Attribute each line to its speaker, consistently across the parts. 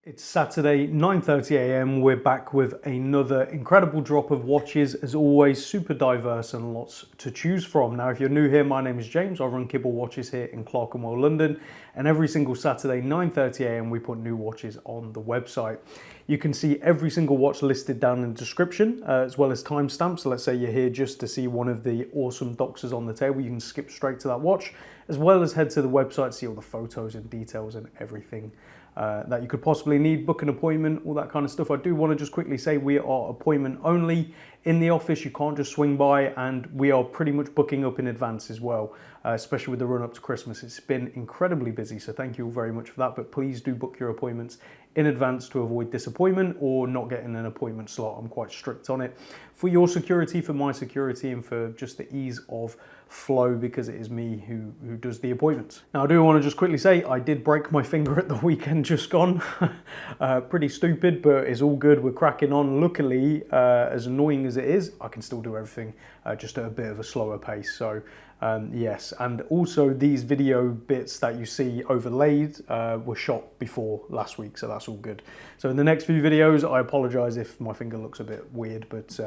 Speaker 1: It's Saturday, 9:30 a.m. We're back with another incredible drop of watches, as always, super diverse and lots to choose from. Now, if you're new here, my name is James. I run Kibble watches here in Clerkenwell, London, and every single Saturday, 9:30 a.m. we put new watches on the website. You can see every single watch listed down in the description, as well as timestamps. So let's say you're here just to see one of the awesome DOXAs on the table, you can skip straight to that watch, as well as head to the website to see all the photos and details and everything that you could possibly need, book an appointment, all that kind of stuff. I do want to just quickly say we are appointment only in the office. You can't just swing by, and we are pretty much booking up in advance as well, especially with the run up to Christmas. It's been incredibly busy, so thank you all very much for that, but please do book your appointments in advance to avoid disappointment or not getting an appointment slot. I'm quite strict on it for your security, for my security, and for just the ease of flow, because it is me who does the appointments. Now, I do want to just quickly say I did break my finger at the weekend just gone. Pretty stupid, but it's all good. We're cracking on. Luckily, as annoying as it is, I can still do everything just at a bit of a slower pace. So yes, and also these video bits that you see overlaid were shot before last week, so that's all good. So in the next few videos, I apologize if my finger looks a bit weird, but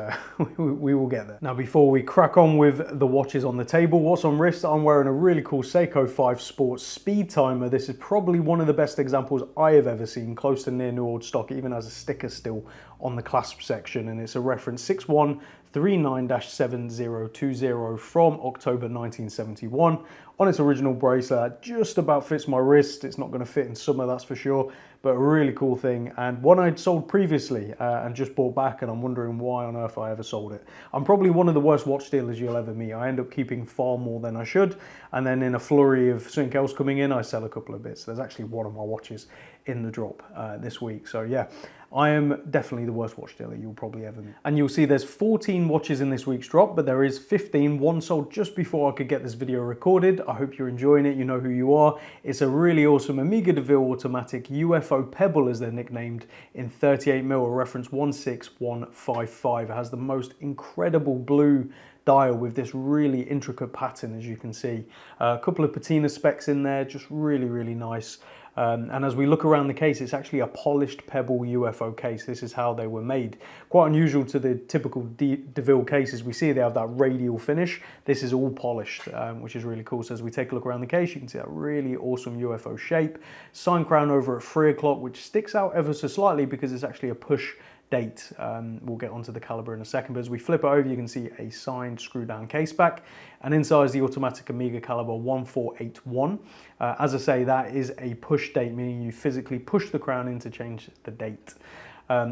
Speaker 1: we will get there. Now, before we crack on with the watches on the table, what's on wrist? I'm wearing a really cool Seiko 5 Sports speed timer. This is probably one of the best examples I have ever seen, close to near new old stock. It even has a sticker still on the clasp section, and it's a reference 6139-7020 from October 1971. On its original bracelet, that just about fits my wrist. It's not going to fit in summer, that's for sure, but a really cool thing, and one I'd sold previously and just bought back, and I'm wondering why on earth I ever sold it. I'm probably one of the worst watch dealers you'll ever meet. I end up keeping far more than I should, and then in a flurry of something else coming in, I sell a couple of bits. There's actually one of my watches in the drop this week, so yeah, I am definitely the worst watch dealer you'll probably ever meet. And you'll see there's 14 watches in this week's drop, but there is 15. One sold just before I could get this video recorded. I hope you're enjoying it. You know who you are. It's a really awesome Omega DeVille automatic UFO Pebble, as they're nicknamed, in 38mm, a reference 16155. It has the most incredible blue dial with this really intricate pattern, as you can see. A couple of patina specs in there, just really, really nice. And as we look around the case, it's actually a polished Pebble UFO case. This is how they were made. Quite unusual to the typical DeVille cases we see. They have that radial finish. This is all polished, which is really cool. So as we take a look around the case, you can see that really awesome UFO shape. Sign crown over at 3 o'clock, which sticks out ever so slightly because it's actually a push date. We'll get onto the caliber in a second, but as we flip it over, you can see a signed screw down case back, and inside is the automatic Omega caliber 1481. As I say, that is a push date, meaning you physically push the crown in to change the date.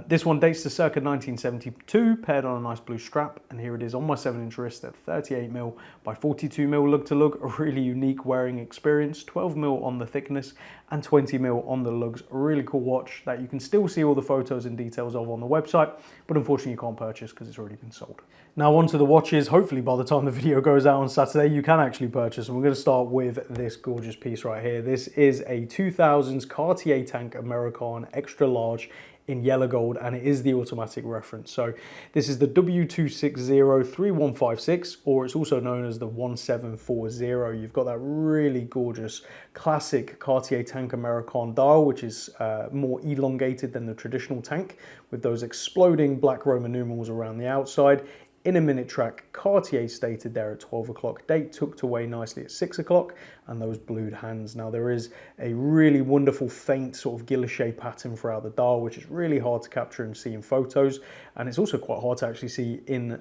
Speaker 1: This one dates to circa 1972, paired on a nice blue strap, and here it is on my 7-inch wrist at 38mm by 42mm lug to lug, a really unique wearing experience, 12mm on the thickness and 20mm on the lugs. A really cool watch that you can still see all the photos and details of on the website, but unfortunately you can't purchase because it's already been sold. Now onto the watches. Hopefully by the time the video goes out on Saturday, you can actually purchase, and we're going to start with this gorgeous piece right here. This is a 2000s Cartier tank Americaine extra large in yellow gold, and it is the automatic reference. So this is the W260-3156, or it's also known as the 1740. You've got that really gorgeous classic Cartier tank Americaine dial, which is more elongated than the traditional tank, with those exploding black Roman numerals around the outside. In a minute track, Cartier stated there at 12 o'clock, date tucked away nicely at 6 o'clock, and those blued hands. Now there is a really wonderful faint sort of guilloche pattern throughout the dial, which is really hard to capture and see in photos, and it's also quite hard to actually see in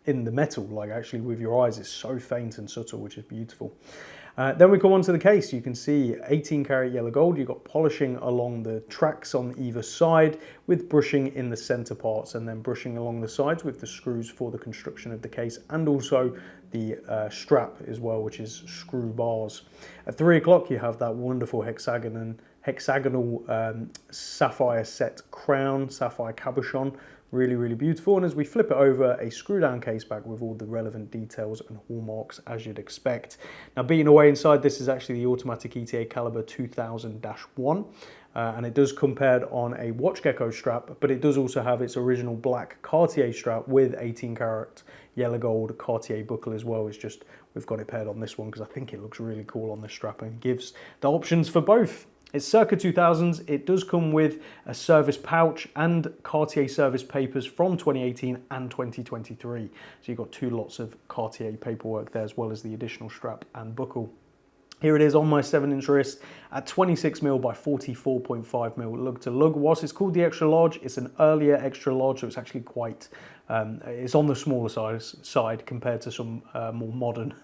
Speaker 1: the metal, like actually with your eyes. It's so faint and subtle, which is beautiful. Then we come on to the case. You can see 18 karat yellow gold. You've got polishing along the tracks on either side with brushing in the center parts, and then brushing along the sides with the screws for the construction of the case, and also the strap as well, which is screw bars. At 3 o'clock you have that wonderful hexagonal sapphire set crown, sapphire cabochon. Really, really beautiful. And as we flip it over, a screw down case back with all the relevant details and hallmarks as you'd expect. Now, beating away inside, this is actually the automatic ETA caliber 2000-1. And it does come paired on a Watch Gecko strap, but it does also have its original black Cartier strap with 18 karat yellow gold Cartier buckle as well. It's just, we've got it paired on this one because I think it looks really cool on this strap and gives the options for both. It's circa 2000s. It does come with a service pouch and Cartier service papers from 2018 and 2023. So you've got 2 lots of Cartier paperwork there, as well as the additional strap and buckle. Here it is on my 7-inch wrist at 26mm by 44.5mm lug to lug. Whilst it's called the extra large, it's an earlier extra large, so it's actually quite, it's on the smaller side compared to some more modern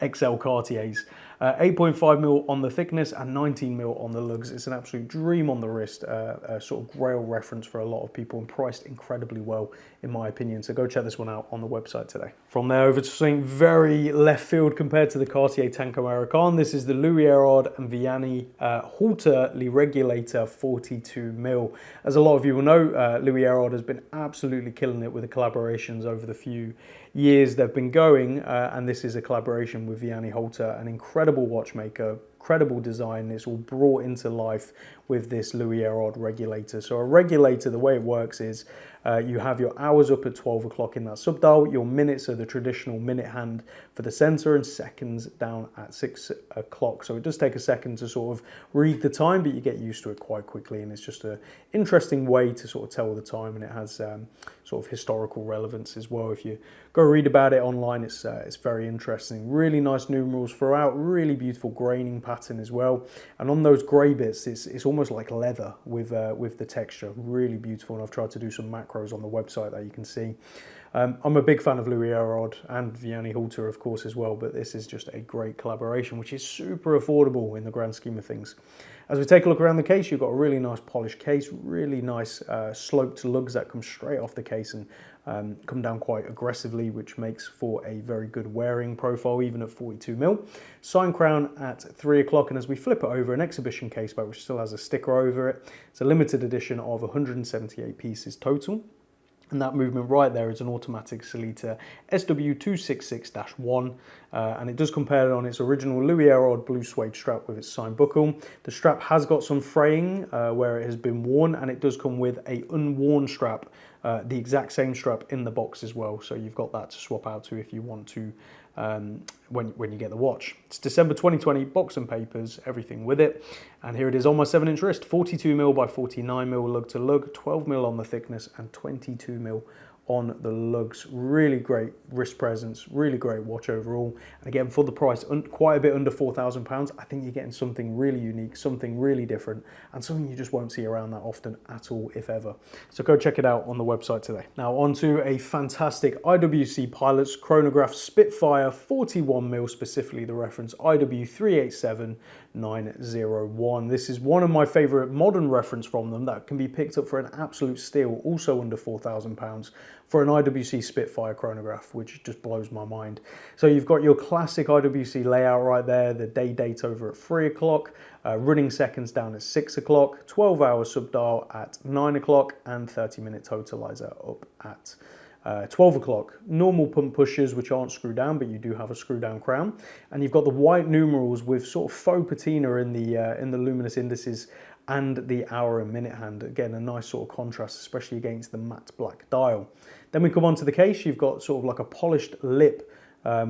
Speaker 1: XL Cartiers. 8.5mm on the thickness and 19mm on the lugs. It's an absolute dream on the wrist, a sort of grail reference for a lot of people, and priced incredibly well in my opinion. So go check this one out on the website today. From there over to something very left field compared to the Cartier Tank Americaine. This is the Louis Erard and Vianney Halter Le Regulator 42mm. As a lot of you will know, Louis Erard has been absolutely killing it with the collaborations over the few years they've been going, and this is a collaboration with Vianney Halter, an incredible watchmaker, incredible design. It's all brought into life with this Louis Erard regulator. So a regulator, the way it works is you have your hours up at 12 o'clock in that subdial, your minutes are the traditional minute hand for the sensor, and seconds down at 6 o'clock. So it does take a second to sort of read the time, but you get used to it quite quickly, and it's just an interesting way to sort of tell the time, and it has sort of historical relevance as well. If you go read about it online, it's very interesting. Really nice numerals throughout, really beautiful graining pattern as well, and on those grey bits, it's almost like leather with the texture. Really beautiful, and I've tried to do some macros on the website that you can see. I'm a big fan of Louis Erard and Vianney Halter, of course, as well, but this is just a great collaboration, which is super affordable in the grand scheme of things. As we take a look around the case, you've got a really nice polished case, really nice sloped lugs that come straight off the case and come down quite aggressively, which makes for a very good wearing profile, even at 42mm. Sign crown at 3 o'clock, and as we flip it over, an exhibition case back, which still has a sticker over it. It's a limited edition of 178 pieces total. And that movement right there is an automatic Sellita SW266-1, and it does compare it on its original Louis Erard blue suede strap with its signed buckle. The strap has got some fraying where it has been worn, and it does come with a unworn strap, the exact same strap in the box as well. So you've got that to swap out to if you want to when you get the watch. It's December 2020, box and papers, everything with it. And here it is on my 7-inch wrist, 42mm by 49mm lug to lug, 12mm on the thickness and 22mm on the lugs. Really great wrist presence, really great watch overall. And again, for the price, quite a bit under £4,000, I think you're getting something really unique, something really different, and something you just won't see around that often at all, if ever. So go check it out on the website today. Now on to a fantastic IWC Pilots chronograph Spitfire 41mm, specifically the reference IW387901. This is one of my favorite modern reference from them that can be picked up for an absolute steal, also under £4,000. For an IWC Spitfire chronograph, which just blows my mind. So you've got your classic IWC layout right there, the day date over at 3 o'clock, running seconds down at 6 o'clock, 12-hour subdial at 9 o'clock, and 30-minute totalizer up at 12 o'clock. Normal pump pushers, which aren't screwed down, but you do have a screw down crown. And you've got the white numerals with sort of faux patina in the luminous indices and the hour and minute hand. Again, a nice sort of contrast, especially against the matte black dial. Then we come onto the case, you've got sort of like a polished lip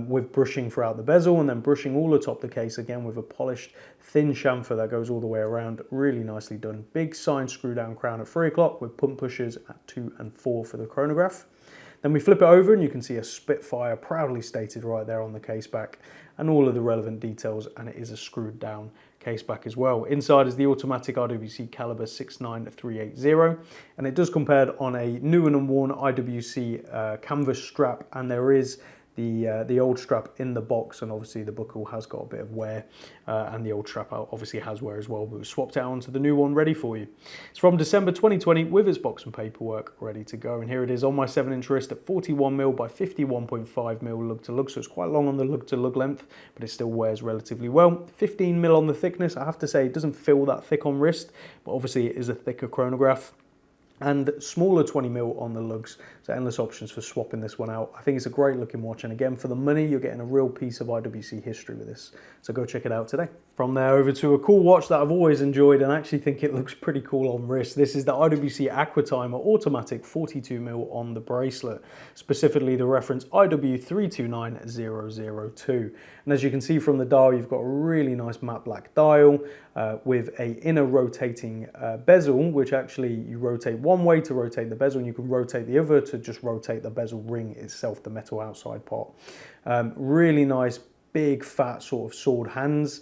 Speaker 1: with brushing throughout the bezel, and then brushing all atop the case, again with a polished thin chamfer that goes all the way around. Really nicely done. Big signed screw down crown at 3 o'clock with pump pushers at 2 and 4 for the chronograph. Then we flip it over and you can see a Spitfire proudly stated right there on the case back, and all of the relevant details, and it is a screwed down case back as well. Inside is the automatic IWC caliber 69380, and it does compare on a new and unworn IWC canvas strap, and there is the old strap in the box, and obviously the buckle has got a bit of wear, and the old strap obviously has wear as well, but we've swapped out onto the new one ready for you. It's from December 2020 with its box and paperwork ready to go, and here it is on my 7-inch wrist at 41mm by 51.5mm lug to lug, so it's quite long on the lug to lug length, but it still wears relatively well. 15mm on the thickness. I have to say it doesn't feel that thick on wrist, but obviously it is a thicker chronograph. and smaller 20mm on the lugs, so endless options for swapping this one out. I think it's a great looking watch, and again, for the money, you're getting a real piece of IWC history with this, so go check it out today. From there over to a cool watch that I've always enjoyed and actually think it looks pretty cool on wrist. This is the IWC Aquatimer Automatic 42mm on the bracelet, specifically the reference IW329002. And as you can see from the dial, you've got a really nice matte black dial with a inner rotating bezel, which actually you rotate one way to rotate the bezel, and you can rotate the other to just rotate the bezel ring itself, the metal outside part. Really nice, big, fat sort of sword hands.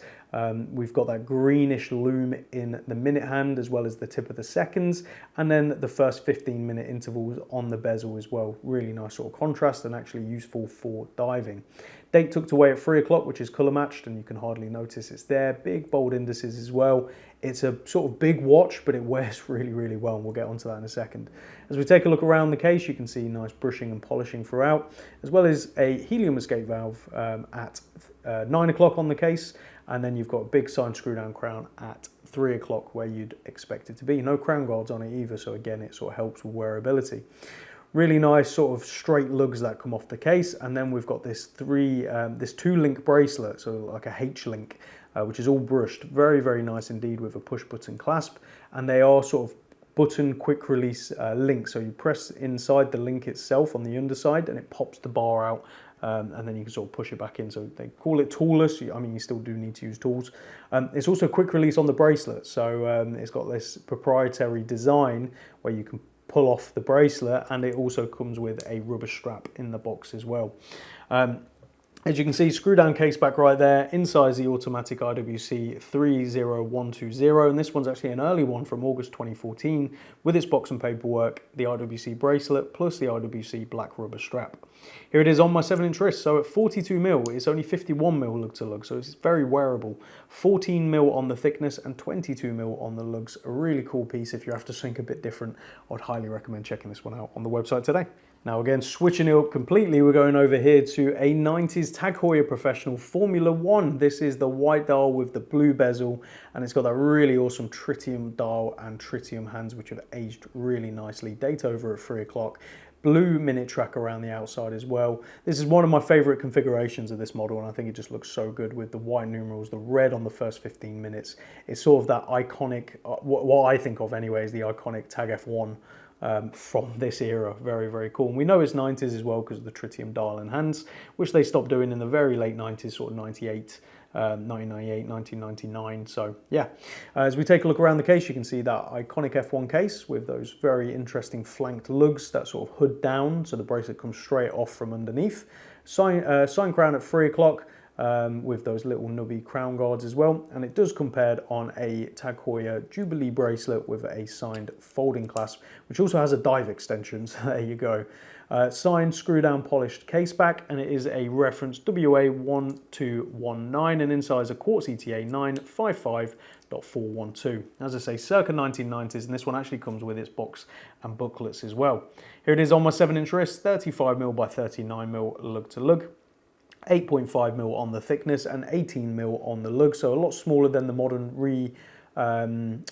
Speaker 1: We've got that greenish lume in the minute hand as well as the tip of the seconds, and then the first 15-minute intervals on the bezel as well. Really nice sort of contrast and actually useful for diving. Date tucked away at 3 o'clock, which is colour matched, and you can hardly notice it's there. Big bold indices as well. It's a sort of big watch, but it wears really, really well, and we'll get onto that in a second. As we take a look around the case, you can see nice brushing and polishing throughout, as well as a helium escape valve at 9 o'clock on the case, and then you've got a big signed screw down crown at 3 o'clock where you'd expect it to be. No crown guards on it either, so again, it sort of helps with wearability. Really nice sort of straight lugs that come off the case, and then we've got this two-link bracelet, so like a H-link, which is all brushed. Very, very nice indeed with a push-button clasp, and they are sort of button quick release links. So you press inside the link itself on the underside, and it pops the bar out. And then you can sort of push it back in. So they call it toolless. I mean, you still do need to use tools. It's also quick release on the bracelet. So it's got this proprietary design where you can pull off the bracelet, and it also comes with a rubber strap in the box as well. As you can see, screw down case back right there. Inside is the automatic IWC 30120, and this one's actually an early one from August 2014 with its box and paperwork, the IWC bracelet, plus the IWC black rubber strap. Here it is on my 7-inch wrist, so at 42mm, it's only 51mm lug to lug, so it's very wearable. 14mm on the thickness and 22mm on the lugs. A really cool piece. If you're after something a bit different, I'd highly recommend checking this one out on the website today. Now again, switching it up completely, we're going over here to a 90s Tag Heuer Professional Formula 1. This is the white dial with the blue bezel, and it's got that really awesome tritium dial and tritium hands, which have aged really nicely. Date over at 3 o'clock. Blue minute track around the outside as well. This is one of my favorite configurations of this model, and I think it just looks so good with the white numerals, the red on the first 15 minutes. It's sort of that iconic, what I think of anyway, is the iconic Tag F1 from this era. Very, very cool. And we know it's 90s as well because of the tritium dial and hands, which they stopped doing in the very late 90s, sort of 98, 1998, 1999. So yeah, as we take a look around the case, you can see that iconic F1 case with those very interesting flanked lugs that sort of hood down, so the bracelet comes straight off from underneath. Sign crown at 3 o'clock. With those little nubby crown guards as well, and it does come paired on a Tag Heuer Jubilee bracelet with a signed folding clasp, which also has a dive extension, so there you go. Signed screw down polished case back, and it is a reference WA1219, and inside is a quartz ETA 955.412. As I say, circa 1990s, and this one actually comes with its box and booklets as well. Here it is on my 7-inch wrist, 35mm by 39mm lug to lug. 8.5mm on the thickness and 18mm on the lug, so a lot smaller than the modern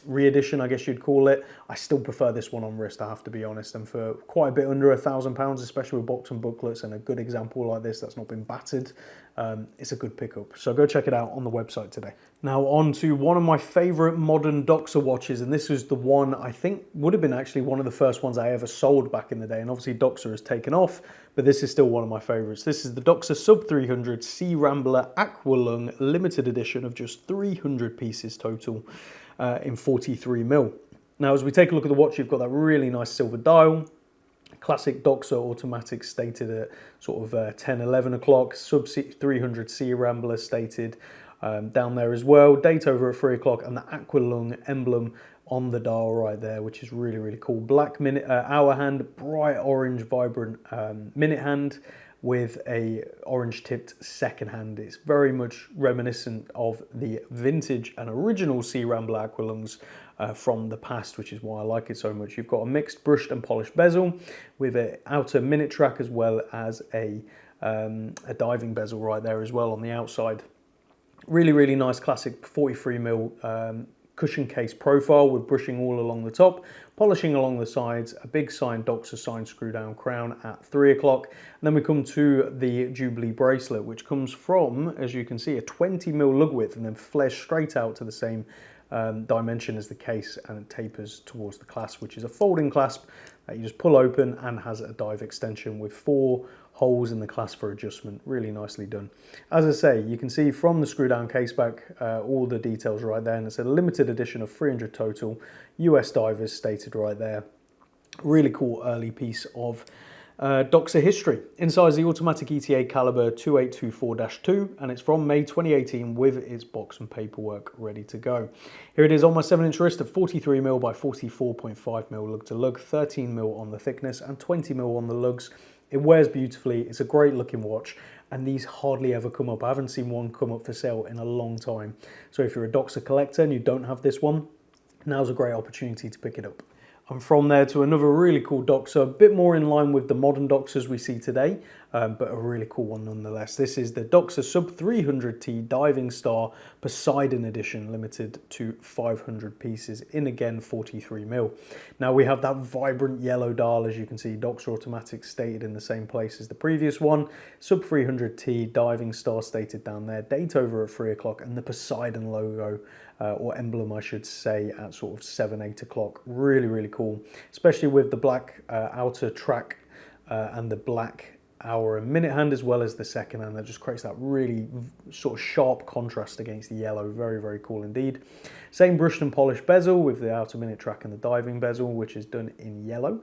Speaker 1: re-edition, I guess you'd call it. I still prefer this one on wrist, I have to be honest, and for quite a bit under £1,000, especially with box and booklets and a good example like this that's not been battered, it's a good pickup. So go check it out on the website today. Now on to one of my favourite modern DOXA watches, and this was the one I think would have been actually one of the first ones I ever sold back in the day, and obviously DOXA has taken off, but this is still one of my favourites. This is the DOXA Sub 300 Searambler Aqualung limited edition of just 300 pieces total in 43mm. Now as we take a look at the watch, you've got that really nice silver dial, classic DOXA automatic stated at sort of 10, 11 o'clock, Sub 300 Searambler stated down there as well, date over at 3 o'clock, and the Aqualung emblem on the dial right there, which is really, really cool. Black minute hour hand, bright orange vibrant minute hand with a orange tipped second hand. It's very much reminiscent of the vintage and original Searambler Aqualungs from the past, which is why I like it so much. You've got a mixed brushed and polished bezel with an outer minute track as well as a diving bezel right there as well on the outside. Really, really nice classic 43mm cushion case profile with brushing all along the top, polishing along the sides, a big signed DOXA signed screw down crown at 3 o'clock. And then we come to the Jubilee bracelet, which comes from, as you can see, a 20mm lug width and then flares straight out to the same dimension as the case, and it tapers towards the clasp, which is a folding clasp that you just pull open and has a dive extension with 4 holes in the clasp for adjustment. Really nicely done. As I say, you can see from the screw down case back all the details right there, and it's a limited edition of 300 total, US divers stated right there. Really cool early piece of DOXA history. Inside is the automatic ETA caliber 2824-2, and it's from May 2018 with its box and paperwork ready to go. Here it is on my 7-inch wrist at 43mm by 44.5mm lug to lug, 13mm on the thickness and 20mm on the lugs. It wears beautifully, it's a great looking watch, and these hardly ever come up. I haven't seen one come up for sale in a long time. So if you're a DOXA collector and you don't have this one, now's a great opportunity to pick it up. And from there to another really cool DOXA, a bit more in line with the modern DOXAs we see today, but a really cool one nonetheless. This is the DOXA Sub 300T Diving Star Poseidon Edition, limited to 500 pieces in, again, 43mm. Now we have that vibrant yellow dial, as you can see, DOXA Automatic stated in the same place as the previous one, Sub 300T Diving Star stated down there, date over at 3 o'clock, and the Poseidon logo, or emblem I should say, at sort of 7, 8 o'clock. Really, really cool, especially with the black outer track and the black hour and minute hand, as well as the second hand. That just creates that really sort of sharp contrast against the yellow. Very, very cool indeed. Same brushed and polished bezel with the outer minute track and the diving bezel, which is done in yellow.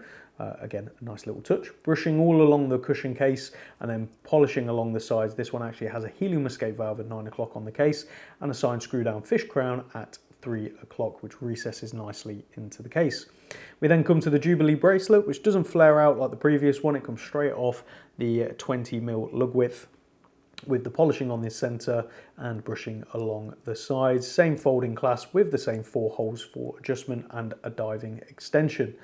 Speaker 1: Again, a nice little touch. Brushing all along the cushion case and then polishing along the sides. This one actually has a helium escape valve at 9 o'clock on the case and a signed screw down fish crown at 3 o'clock, which recesses nicely into the case. We then come to the Jubilee bracelet, which doesn't flare out like the previous one. It comes straight off the 20mm lug width, with the polishing on the center and brushing along the sides. Same folding clasp with the same 4 holes for adjustment and a diving extension.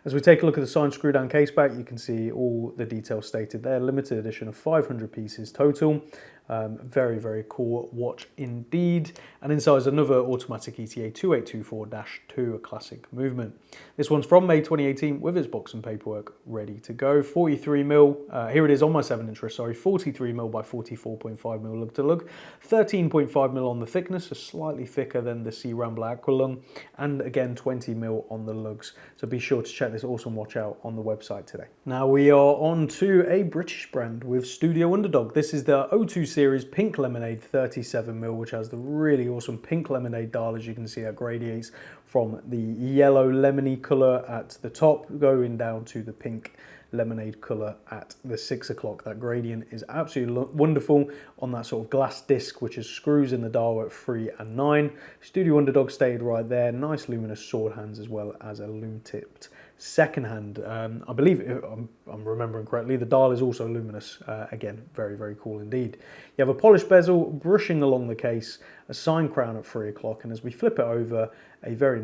Speaker 1: As we take a look at the signed screw down case back, you can see all the details stated there. Limited edition of 500 pieces total. Very, very cool watch indeed. And inside is another automatic ETA 2824-2, a classic movement. This one's from May 2018 with its box and paperwork ready to go. 43mm, here it is on my 7-inch wrist, sorry, 43mm by 44.5mm lug to lug, 13.5mm on the thickness, so slightly thicker than the Searambler Aqualung, and again 20mm on the lugs. So be sure to check this awesome watch out on the website today. Now we are on to a British brand with Studio Underdog. This is the O2 series Pink Lemonade 37mm, which has the really awesome pink lemonade dial. As you can see, that gradiates from the yellow lemony colour at the top going down to the pink lemonade colour at the 6 o'clock. That gradient is absolutely wonderful on that sort of glass disc, which is screws in the dial at 3 and 9. Studio Underdog stated right there. Nice luminous sword hands, as well as a loom tipped second hand. I believe, if I'm remembering correctly, the dial is also luminous. Again, very, very cool indeed. You have a polished bezel brushing along the case, a signed crown at 3 o'clock, and as we flip it over, a very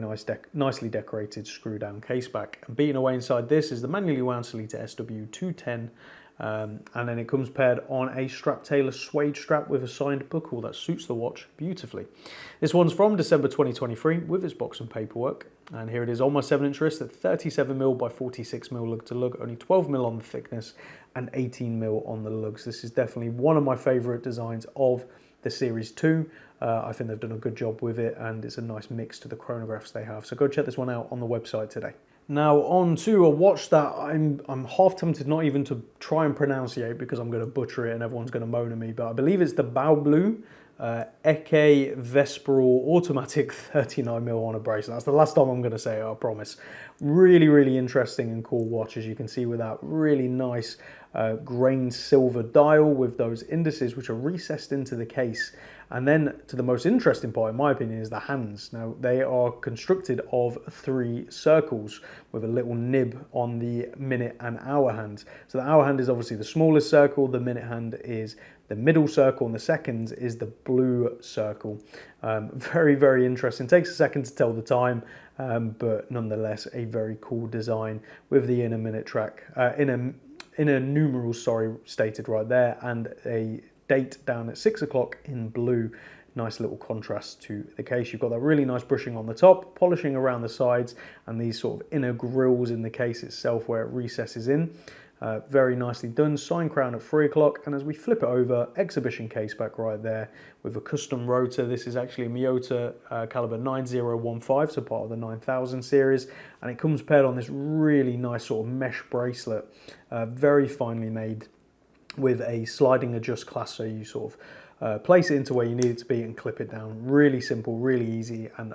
Speaker 1: nicely decorated screw down case back. And beating away inside this is the manually wound Sellita SW210, and then it comes paired on a strap tailor suede strap with a signed buckle that suits the watch beautifully. This one's from December 2023 with its box and paperwork, and here it is on my 7-inch wrist at 37mm by 46mm lug to lug, only 12mm on the thickness and 18mm on the lugs. This is definitely one of my favourite designs of the Series 2. I think they've done a good job with it, and it's a nice mix to the chronographs they have. So go check this one out on the website today. Now on to a watch that I'm half tempted not even to try and pronunciate because I'm going to butcher it and everyone's going to moan at me, but I believe it's the Bao Blue Eke Vesperal Automatic 39mm on a bracelet. That's the last time I'm going to say it, I promise. Really, really interesting and cool watch, as you can see, with that really nice grained silver dial with those indices which are recessed into the case. And then to the most interesting part, in my opinion, is the hands. Now, they are constructed of 3 circles with a little nib on the minute and hour hand. So the hour hand is obviously the smallest circle, the minute hand is the middle circle, and the seconds is the blue circle. Very, very interesting. Takes a second to tell the time, but nonetheless, a very cool design with the inner minute track, inner numerals, sorry, stated right there, and a date down at 6 o'clock in blue. nice little contrast to the case. You've got that really nice brushing on the top, polishing around the sides, and these sort of inner grills in the case itself where it recesses in. Very nicely done. Sign crown at 3 o'clock, and as we flip it over, exhibition case back right there with a custom rotor. This is actually a Miyota caliber 9015, so part of the 9000 series, and it comes paired on this really nice sort of mesh bracelet, very finely made, with a sliding adjust clasp, so you sort of place it into where you need it to be and clip it down. Really simple, really easy, and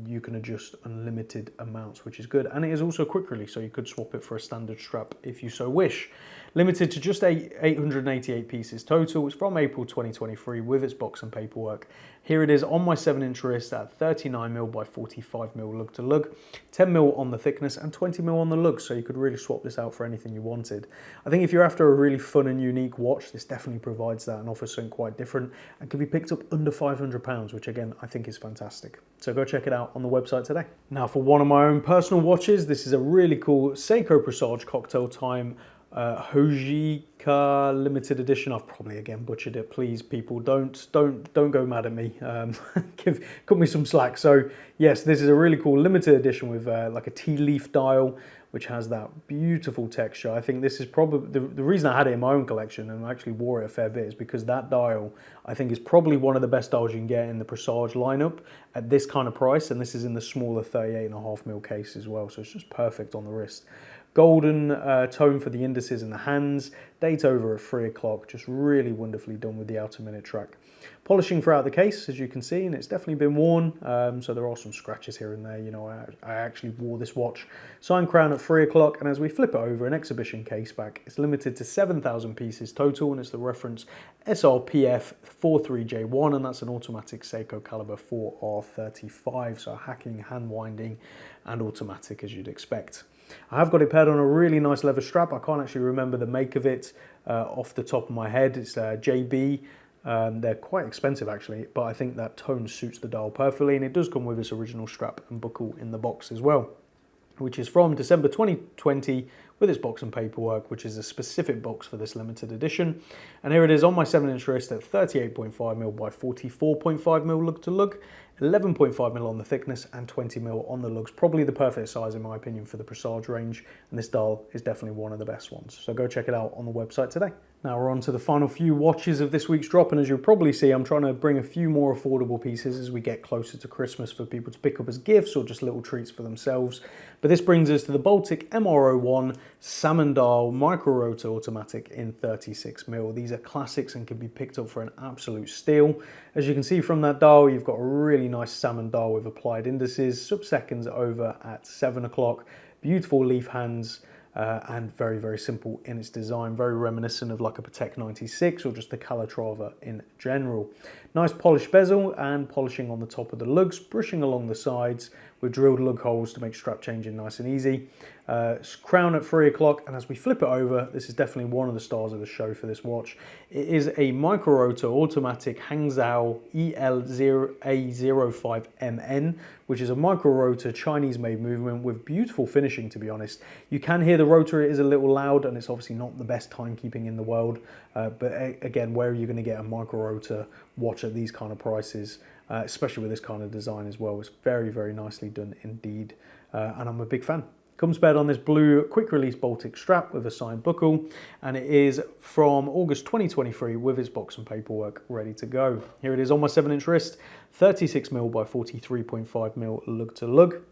Speaker 1: you can adjust unlimited amounts, which is good. And it is also quick release, so you could swap it for a standard strap if you so wish. Limited to just 888 pieces total. It's from April 2023 with its box and paperwork. Here it is on my 7-inch wrist at 39mm by 45mm lug to lug, 10mm on the thickness and 20mm on the lugs, so you could really swap this out for anything you wanted. I think if you're after a really fun and unique watch, this definitely provides that and offers something quite different and can be picked up under £500, which again, I think is fantastic. So go check it out on the website today. Now for one of my own personal watches, this is a really cool Seiko Presage Cocktail Time Hojika limited edition. I've probably again butchered it. Please, people, don't go mad at me. Cut me some slack. So yes, this is a really cool limited edition with like a tea leaf dial, which has that beautiful texture. I think this is probably the reason I had it in my own collection and I actually wore it a fair bit is because that dial I think is probably one of the best dials you can get in the Presage lineup at this kind of price, and this is in the smaller 38.5mm case as well, so it's just perfect on the wrist. Golden tone for the indices and the hands, date over at 3 o'clock, just really wonderfully done with the outer minute track. Polishing throughout the case, as you can see, and it's definitely been worn, so there are some scratches here and there. You know, I actually wore this watch. Sign crown at 3 o'clock, and as we flip it over, an exhibition case back, it's limited to 7,000 pieces total, and it's the reference SRPF 43J1, and that's an automatic Seiko caliber 4R35, so hacking, hand winding, and automatic as you'd expect. I have got it paired on a really nice leather strap. I can't actually remember the make of it off the top of my head. It's JB. They're quite expensive actually, but I think that tone suits the dial perfectly, and it does come with its original strap and buckle in the box as well, which is from December 2020 with its box and paperwork, which is a specific box for this limited edition. And here it is on my 7-inch wrist at 38.5mm by 44.5mm lug to lug, 11.5mm on the thickness and 20mm on the lugs. Probably the perfect size in my opinion for the Presage range, and this dial is definitely one of the best ones. So go check it out on the website today. Now we're on to the final few watches of this week's drop, and as you'll probably see, I'm trying to bring a few more affordable pieces as we get closer to Christmas for people to pick up as gifts or just little treats for themselves. But this brings us to the Baltic MR01 Salmon Dial Micro Rotor Automatic in 36mm. These are classics and can be picked up for an absolute steal. As you can see from that dial, you've got a really nice salmon dial with applied indices, sub-seconds over at 7 o'clock, beautiful leaf hands, and very, very simple in its design, very reminiscent of like a Patek 96 or just the Calatrava in general. Nice polished bezel and polishing on the top of the lugs, brushing along the sides with drilled lug holes to make strap changing nice and easy. Crown at 3 o'clock, and as we flip it over, this is definitely one of the stars of the show for this watch. It is a micro rotor automatic Hangzhou EL0A05MN, which is a micro rotor Chinese made movement with beautiful finishing, to be honest. You can hear the rotor, it is a little loud, and it's obviously not the best timekeeping in the world, but again, where are you going to get a micro rotor watch at these kind of prices, especially with this kind of design as well? It's very, very nicely done indeed, and I'm a big fan. Comes paired on this blue quick release Baltic strap with a signed buckle, and it is from August 2023 with its box and paperwork ready to go. Here it is on my 7-inch wrist, 36mm by 43.5mm lug to lug.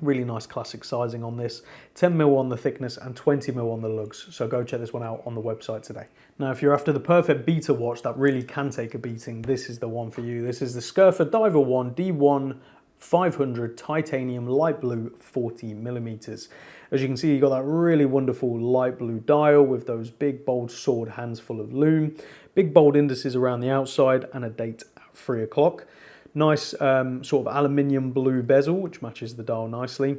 Speaker 1: Really nice classic sizing on this, 10mm on the thickness and 20mm on the lugs, so go check this one out on the website today. Now if you're after the perfect beater watch that really can take a beating, this is the one for you. This is the Scurfer Diver 1 D1 500 titanium light blue 40mm. As you can see, you got that really wonderful light blue dial with those big bold sword hands full of lume, big bold indices around the outside, and a date at 3 o'clock. Nice sort of aluminium blue bezel, which matches the dial nicely.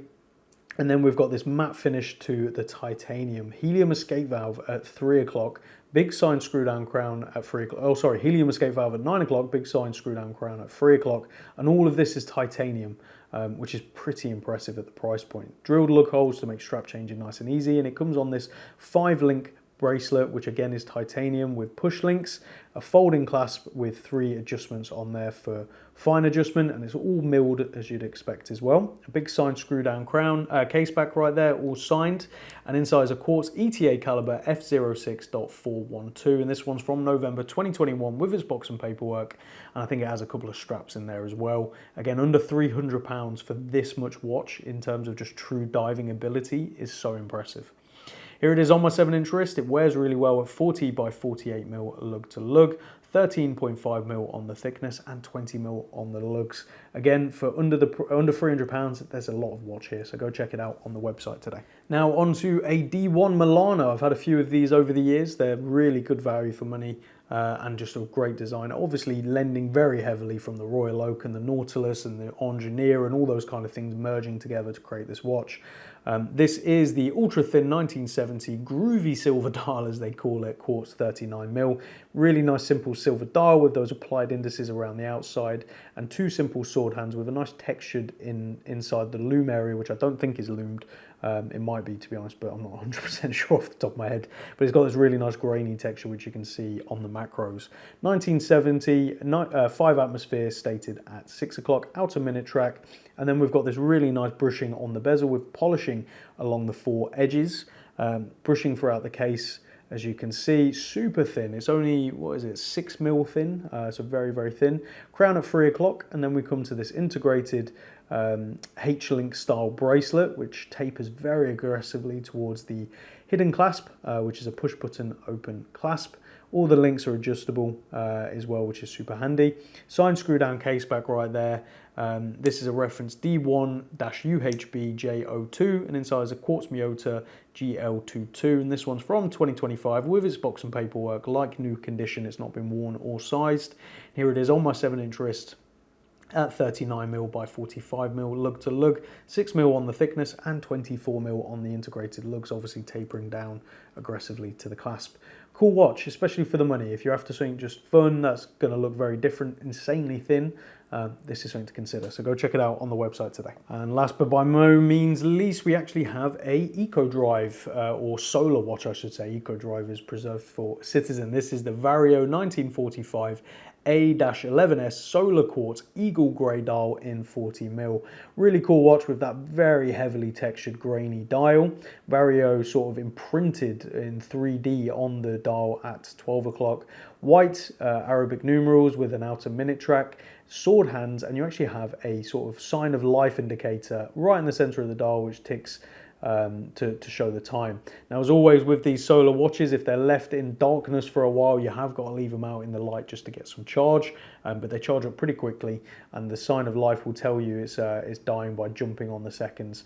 Speaker 1: And then we've got this matte finish to the titanium. Helium escape valve at 3 o'clock. Big sign screw down crown at 3 o'clock. Oh, sorry, helium escape valve at 9 o'clock. Big sign screw down crown at 3 o'clock. And all of this is titanium, which is pretty impressive at the price point. Drilled lug holes to make strap changing nice and easy. And it comes on this 5-link bracelet, which again is titanium with push links, a folding clasp with 3 adjustments on there for fine adjustment, and it's all milled as you'd expect as well. A big signed screw down crown, case back right there, all signed, and inside is a quartz ETA caliber F06.412, and this one's from November 2021 with its box and paperwork, and I think it has a couple of straps in there as well. Again, under £300 for this much watch in terms of just true diving ability is so impressive. Here it is on my 7-inch wrist. It wears really well at 40 by 48mm lug to lug, 13.5mm on the thickness and 20mm on the lugs. Again, for under £300, there's a lot of watch here, so go check it out on the website today. Now onto a D1 Milano. I've had a few of these over the years. They're really good value for money. And just a great design, obviously lending very heavily from the Royal Oak and the Nautilus and the Engineer and all those kind of things merging together to create this watch. This is the ultra thin 1970 groovy silver dial, as they call it, quartz 39mm. Really nice simple silver dial with those applied indices around the outside, and 2 simple sword hands with a nice textured inside the loom area, which I don't think is loomed. It might be, to be honest, but I'm not 100% sure off the top of my head. But it's got this really nice grainy texture, which you can see on the macros. 1970, 5 atmosphere stated at 6 o'clock, outer minute track. And then we've got this really nice brushing on the bezel with polishing along the 4 edges. Brushing throughout the case, as you can see, super thin. It's only, 6mm thin, so very, very thin. Crown at 3 o'clock, and then we come to this integrated H-link style bracelet, which tapers very aggressively towards the hidden clasp, which is a push button open clasp. All the links are adjustable as well, which is super handy. Signed screw down case back right there. This is a reference D1-UHBJ02, and inside is a quartz Miyota GL22, and this one's from 2025 with its box and paperwork, like new condition. It's not been worn or sized. Here it is on my 7-inch wrist at 39mm by 45mm lug to lug, 6mm on the thickness and 24mm on the integrated lugs, obviously tapering down aggressively to the clasp. Cool watch, especially for the money. If you're after something just fun, that's going to look very different, insanely thin, this is something to consider. So go check it out on the website today. And last but by no means least, we actually have a Eco Drive, or solar watch, I should say. Eco Drive is preserved for Citizen. This is the Vario 1945 A-11S solar quartz eagle grey dial in 40mm. Really cool watch with that very heavily textured grainy dial. Vario sort of imprinted in 3D on the dial at 12 o'clock. White Arabic numerals with an outer minute track, sword hands, and you actually have a sort of sign of life indicator right in the center of the dial, which ticks to show the time. Now, as always with these solar watches, if they're left in darkness for a while, you have got to leave them out in the light just to get some charge, but they charge up pretty quickly, and the sign of life will tell you it's dying by jumping on the seconds.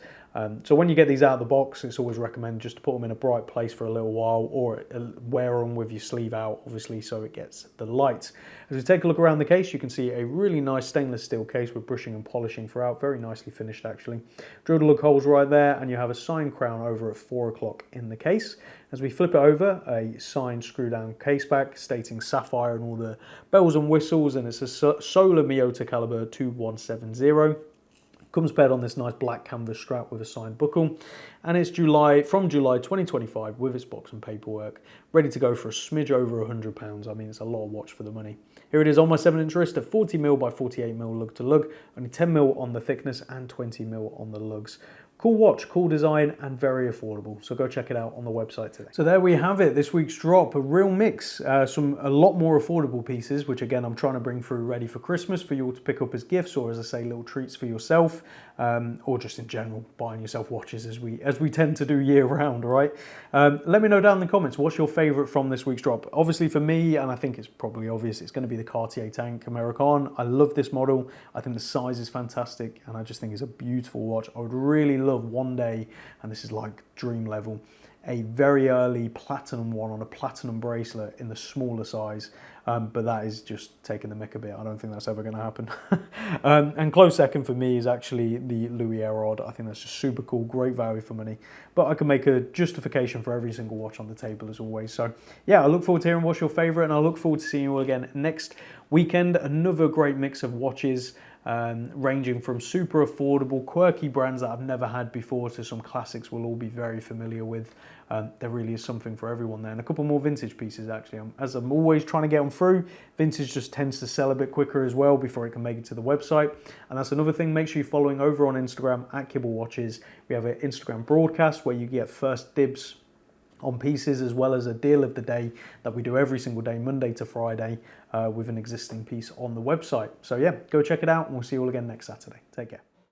Speaker 1: So when you get these out of the box, it's always recommended just to put them in a bright place for a little while, or wear them with your sleeve out, obviously, so it gets the light. As we take a look around the case, you can see a really nice stainless steel case with brushing and polishing throughout, very nicely finished actually. Drilled lug holes right there, and you have a signed crown over at 4 o'clock in the case. As we flip it over, a signed screw down case back stating Sapphire and all the bells and whistles, and it's a solar Miyota caliber 2170. Comes paired on this nice black canvas strap with a signed buckle, and it's from July 2025 with its box and paperwork, ready to go for a smidge over £100. I mean, it's a lot of watch for the money. Here it is on my 7-inch wrist at 40mm by 48mm lug to lug, only 10mm on the thickness and 20mm on the lugs. Cool watch, cool design, and very affordable. So go check it out on the website today. So there we have it, this week's drop, a real mix. A lot more affordable pieces, which again, I'm trying to bring through ready for Christmas for you all to pick up as gifts, or as I say, little treats for yourself, or just in general, buying yourself watches as we tend to do year round, right? Let me know down in the comments, what's your favorite from this week's drop? Obviously for me, and I think it's probably obvious, it's going to be the Cartier tank Americaine. I love this model. I think the size is fantastic, and I just think it's a beautiful watch. I would really love one day, and this is like dream level, a very early platinum one on a platinum bracelet in the smaller size, but that is just taking the mick a bit. I don't think that's ever going to happen. And close second for me is actually the Louis Erod. I think that's just super cool, great value for money, but I can make a justification for every single watch on the table as always. So yeah, I look forward to hearing what's your favorite, and I look forward to seeing you all again next weekend. Another great mix of watches ranging from super affordable, quirky brands that I've never had before to some classics we'll all be very familiar with. There really is something for everyone there. And a couple more vintage pieces actually. As I'm always trying to get them through, vintage just tends to sell a bit quicker as well before it can make it to the website. And that's another thing, make sure you're following over on Instagram at Kibble Watches. We have an Instagram broadcast where you get first dibs on pieces, as well as a deal of the day that we do every single day, Monday to Friday, with an existing piece on the website. So yeah, go check it out and we'll see you all again next Saturday. Take care.